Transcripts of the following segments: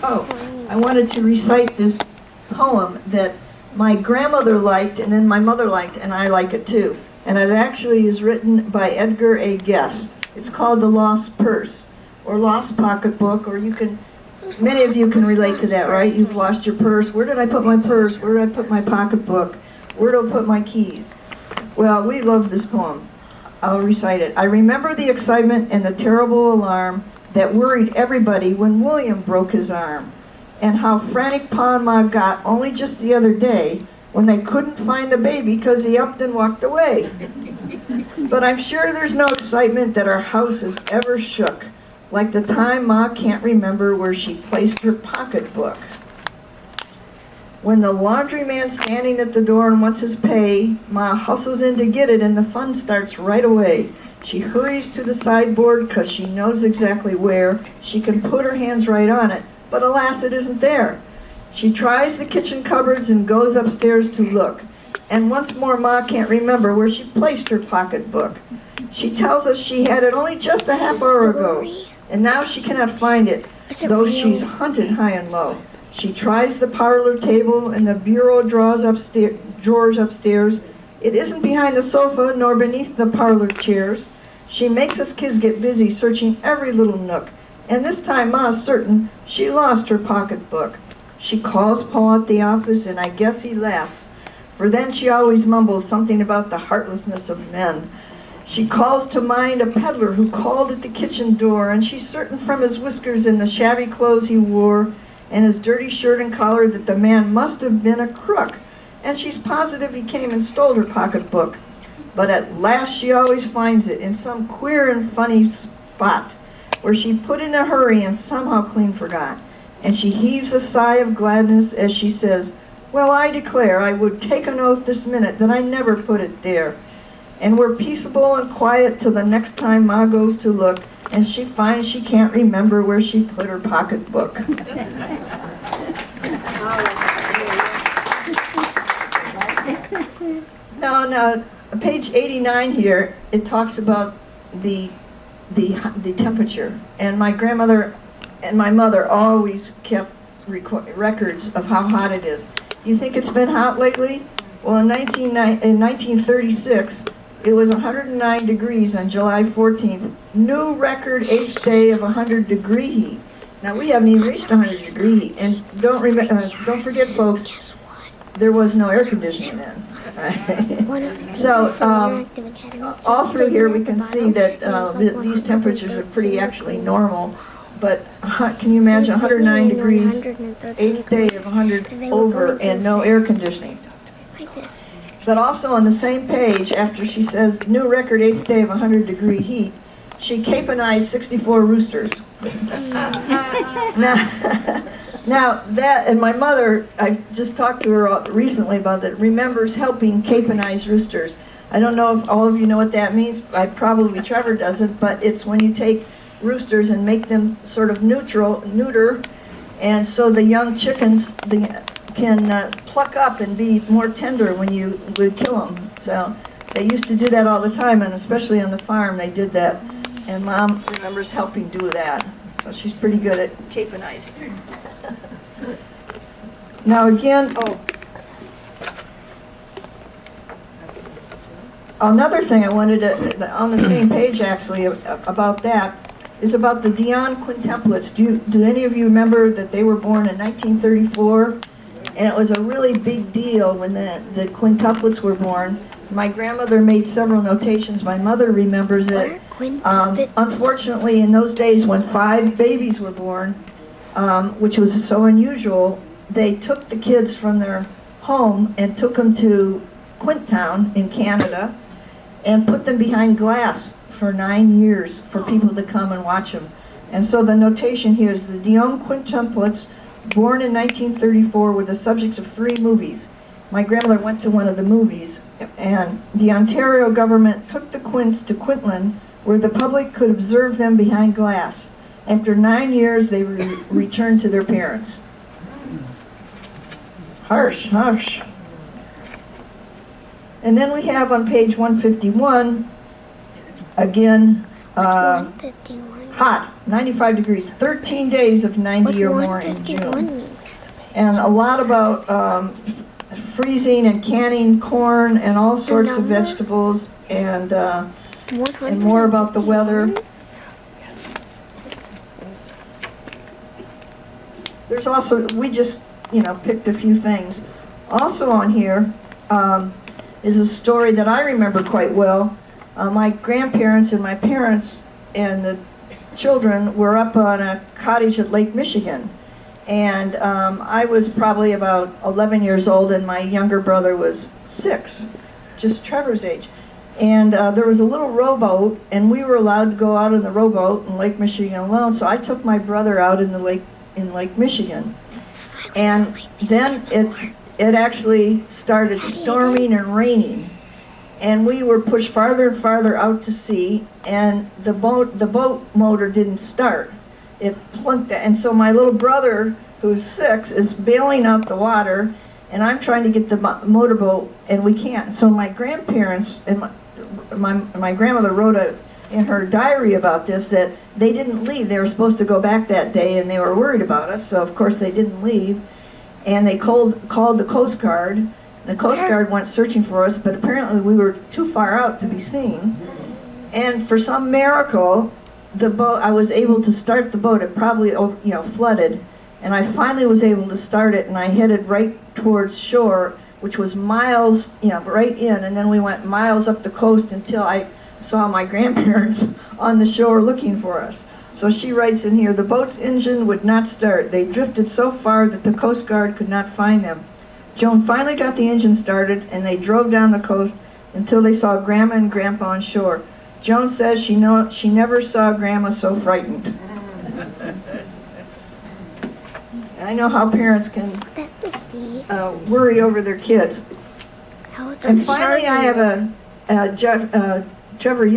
Oh, I wanted to recite this poem that my grandmother liked, and then my mother liked, and I like it too. And it actually is written by Edgar A. Guest. It's called The Lost Purse, or Lost Pocketbook, or you can, many of you can relate to that, right? You've lost your purse. Where did I put my purse? Where did I put my pocketbook? Where did I put my keys? Well, we love this poem. I'll recite it. I remember the excitement and the terrible alarm that worried everybody when William broke his arm, and how frantic Pa and Ma got only just the other day when they couldn't find the baby because he upped and walked away. But I'm sure there's no excitement that our house has ever shook like the time Ma can't remember where she placed her pocketbook. When the laundryman's standing at the door and wants his pay, Ma hustles in to get it, and the fun starts right away. She hurries to the sideboard because she knows exactly where. She can put her hands right on it, but alas, it isn't there. She tries the kitchen cupboards and goes upstairs to look. And once more, Ma can't remember where she placed her pocketbook. She tells us she had it only just a half hour ago, and now she cannot find it, though she's hunted high and low. She tries the parlor table and the bureau drawers upstairs. It isn't behind the sofa nor beneath the parlor chairs. She makes us kids get busy searching every little nook, and this time Ma's certain she lost her pocketbook. She calls Paul at the office, and I guess he laughs, for then she always mumbles something about the heartlessness of men. She calls to mind a peddler who called at the kitchen door, and she's certain from his whiskers and the shabby clothes he wore and his dirty shirt and collar that the man must have been a crook, and she's positive he came and stole her pocketbook. But at last she always finds it in some queer and funny spot where she put in a hurry and somehow clean forgot. And she heaves a sigh of gladness as she says, "Well, I declare I would take an oath this minute that I never put it there." And we're peaceable and quiet till the next time Ma goes to look, and she finds she can't remember where she put her pocketbook. Now, page 89 here, it talks about the temperature. And my grandmother and my mother always kept records of how hot it is. You think it's been hot lately? Well, in 1936, it was 109 degrees on July 14th. New record 8th day of 100-degree heat. Now, we haven't even reached 100-degree heat. And don't forget, folks, there was no air conditioning then. So, all through here we can see that these temperatures are pretty actually normal. But can you imagine 109 degrees, 8th day of 100 over, and no air conditioning? But also on the same page, after she says new record 8th day of 100-degree heat, she caponized 64 roosters. Now that, and my mother, I just talked to her recently about that, remembers helping caponize roosters. I don't know if all of you know what that means. Probably Trevor doesn't, but it's when you take roosters and make them sort of neuter, and so the young chickens can pluck up and be more tender when you would kill them. So they used to do that all the time, and especially on the farm they did that. And Mom remembers helping do that. So she's pretty good at caponizing. Now again, another thing I wanted to, on the same page actually, about that, is about the Dion quintuplets. Do any of you remember that they were born in 1934? And it was a really big deal when the quintuplets were born. My grandmother made several notations. My mother remembers it. Unfortunately, in those days when 5 babies were born, which was so unusual, they took the kids from their home and took them to Quinttown in Canada and put them behind glass for 9 years for people to come and watch them. And so the notation here is the Dion quintuplets, born in 1934, were the subject of 3 movies. My grandmother went to one of the movies, and the Ontario government took the quints to Quintland, where the public could observe them behind glass. After 9 years, they returned to their parents. Harsh, harsh. And then we have on page 151, again, hot, 95 degrees, 13 days of 90 or more in June. And a lot about freezing and canning corn and all sorts of vegetables, and more about the weather. There's also, we just, picked a few things. Also on here is a story that I remember quite well. My grandparents and my parents and the children were up on a cottage at Lake Michigan. And I was probably about 11 years old, and my younger brother was 6, just Trevor's age. And there was a little rowboat, and we were allowed to go out in the rowboat in Lake Michigan alone. So I took my brother out in Lake Michigan. And then it actually started storming and raining. And we were pushed farther and farther out to sea, and the boat motor didn't start. It plunked, and so my little brother, who's 6, is bailing out the water, and I'm trying to get the motorboat, and we can't. So my grandparents and my grandmother wrote in her diary about this, that they didn't leave. They were supposed to go back that day, and they were worried about us, so of course they didn't leave. And they called the Coast Guard. The Coast Guard went searching for us, but apparently we were too far out to be seen. And for some miracle, I was able to start the boat. It probably, flooded, and I finally was able to start it, and I headed right towards shore, which was miles, right in, and then we went miles up the coast until I saw my grandparents on the shore looking for us. So she writes in here, the boat's engine would not start. They drifted so far that the Coast Guard could not find them. Joan finally got the engine started, and they drove down the coast until they saw Grandma and Grandpa on shore. Joan says she never saw Grandma so frightened. I know how parents can worry over their kids. And finally, I have Trevor,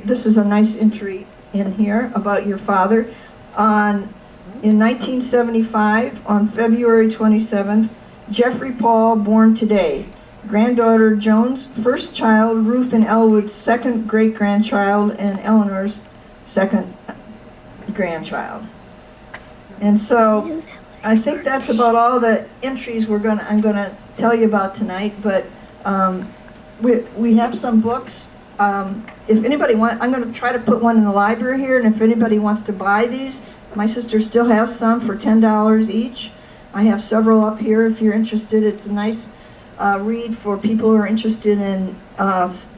this is a nice entry in here about your father. In 1975, on February 27th, Jeffrey Paul, born today. Granddaughter Joan's first child, Ruth and Elwood's second great-grandchild, and Eleanor's second grandchild. And so I think that's about all the entries I'm gonna tell you about tonight, but we have some books. If anybody I'm gonna try to put one in the library here, and if anybody wants to buy these, my sister still has some for $10 each. I have several up here if you're interested. It's a nice read for people who are interested in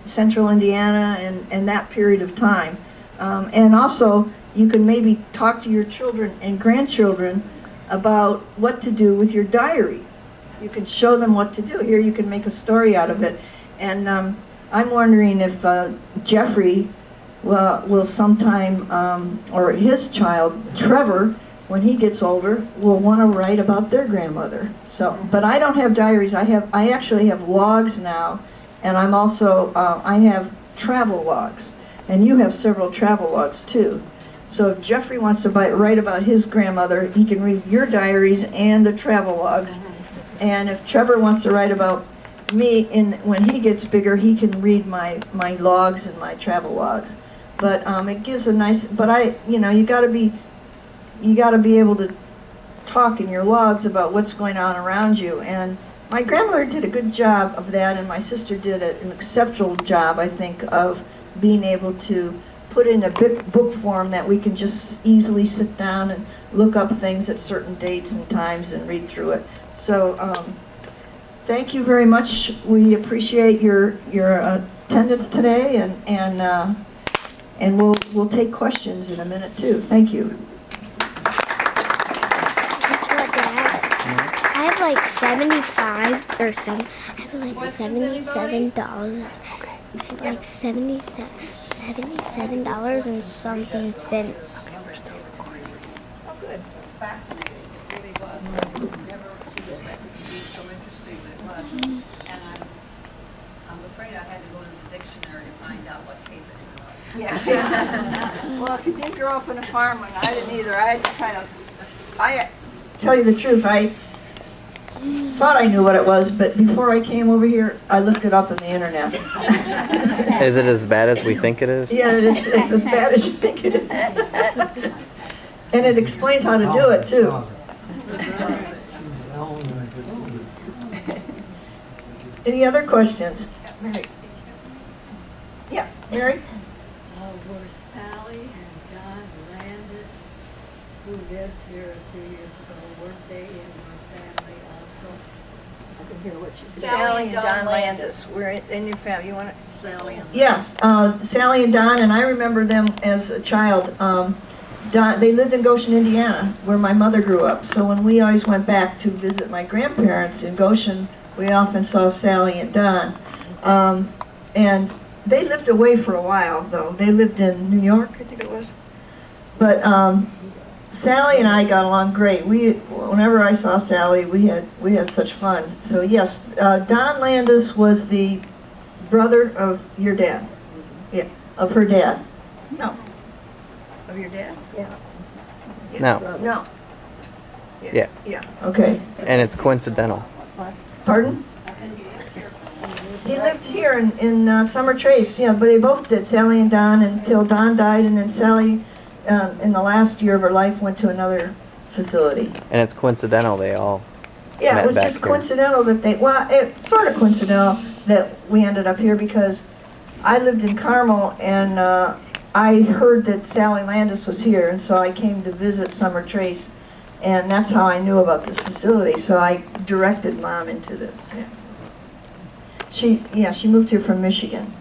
central Indiana and that period of time. And also, you can maybe talk to your children and grandchildren about what to do with your diaries. You can show them what to do. Here you can make a story out of it. And I'm wondering if Jeffrey will sometime, or his child, Trevor, when he gets older, will want to write about their grandmother. So, but I don't have diaries. I actually have logs now, and I'm also I have travel logs, and you have several travel logs too. So if Jeffrey wants to write about his grandmother, he can read your diaries and the travel logs. And if Trevor wants to write about me, when he gets bigger, he can read my logs and my travel logs. But it gives a nice. But you got to be able to talk in your logs about what's going on around you. And my grandmother did a good job of that, and my sister did an exceptional job, I think, of being able to put in a book form that we can just easily sit down and look up things at certain dates and times and read through it. So thank you very much. We appreciate your attendance today, and we'll take questions in a minute too. Thank you. I have like $77 I have like $77 and something cents. Oh, good. It's fascinating. It really was. I never expected it to be so interesting, but it was. And I'm afraid I had to go to the dictionary to find out what capening was. Yeah. Well, if you didn't grow up in a farm, and I didn't either, I tell you the truth, thought I knew what it was, but before I came over here, I looked it up on the internet. Is it as bad as we think it is? Yeah, it's as bad as you think it is. And it explains how to do it, too. Any other questions? Mary. Yeah, Mary? Were Sally and John Landis, who lived here a few years ago, were they in your family also? I can hear what she said. Sally and Don Landis. We're in your family. You want to? Sally and Yes, Sally and Don, and I remember them as a child. They lived in Goshen, Indiana, where my mother grew up. So when we always went back to visit my grandparents in Goshen, we often saw Sally and Don. And they lived away for a while, though. They lived in New York, I think it was. But Sally and I got along great. Whenever I saw Sally, we had such fun. So yes, Don Landis was the brother of your dad. Yeah, of her dad. No. Of your dad? Yeah. No. No. Yeah. Yeah. Okay. And it's coincidental. Pardon? He lived here in Summer Trace, yeah, but they both did, Sally and Don, until Don died, and then Sally, in the last year of her life, went to another facility. And it's coincidental they all Yeah, met it was back just here. coincidental that it's sort of coincidental that we ended up here, because I lived in Carmel, and I heard that Sally Landis was here, and so I came to visit Summer Trace, and that's how I knew about this facility, so I directed Mom into this, yeah. She moved here from Michigan.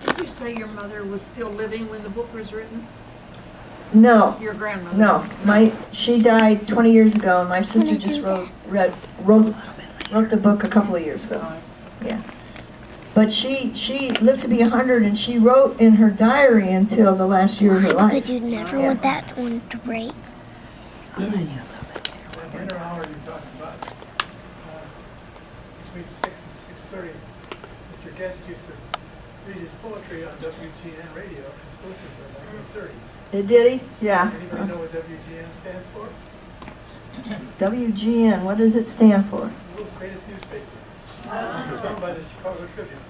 Did you say your mother was still living when the book was written? No, Your grandmother? no. She died 20 years ago, and my sister just wrote the book a couple of years ago. Yeah. But she lived to be 100, and she wrote in her diary until the last year of her life. Because you'd never want that one to break. Winter hour you're talking about, between 6 and 6:30, Mr. Guest used to read his poetry on WGN radio, and still listen to it like in the 30s. Did he? Yeah. Anybody know what WGN stands for? WGN, what does it stand for? The world's greatest newspaper. It's owned by the Chicago Tribune.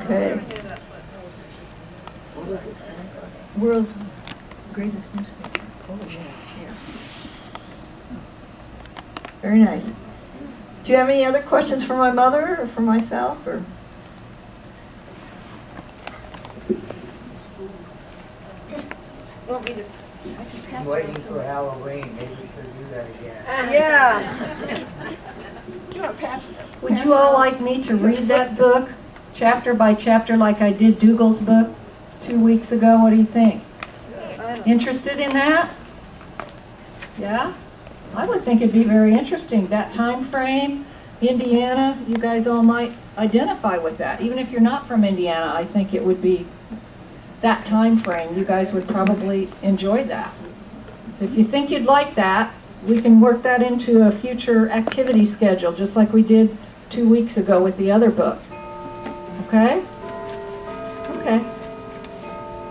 Okay. World's greatest newspaper. Oh, yeah. Very nice. Do you have any other questions for my mother or for myself? Or? Want me to? I'm waiting for Halloween. Maybe we should do that again. Yeah. You want to pass it? Would you all like me to read that book, chapter by chapter, like I did Dougal's book 2 weeks ago? What do you think? Interested in that? Yeah? I would think it'd be very interesting. That time frame, Indiana, you guys all might identify with that. Even if you're not from Indiana, I think it would be that time frame. You guys would probably enjoy that. If you think you'd like that, we can work that into a future activity schedule, just like we did 2 weeks ago with the other book. Okay? Okay.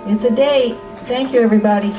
It's a date. Thank you, everybody.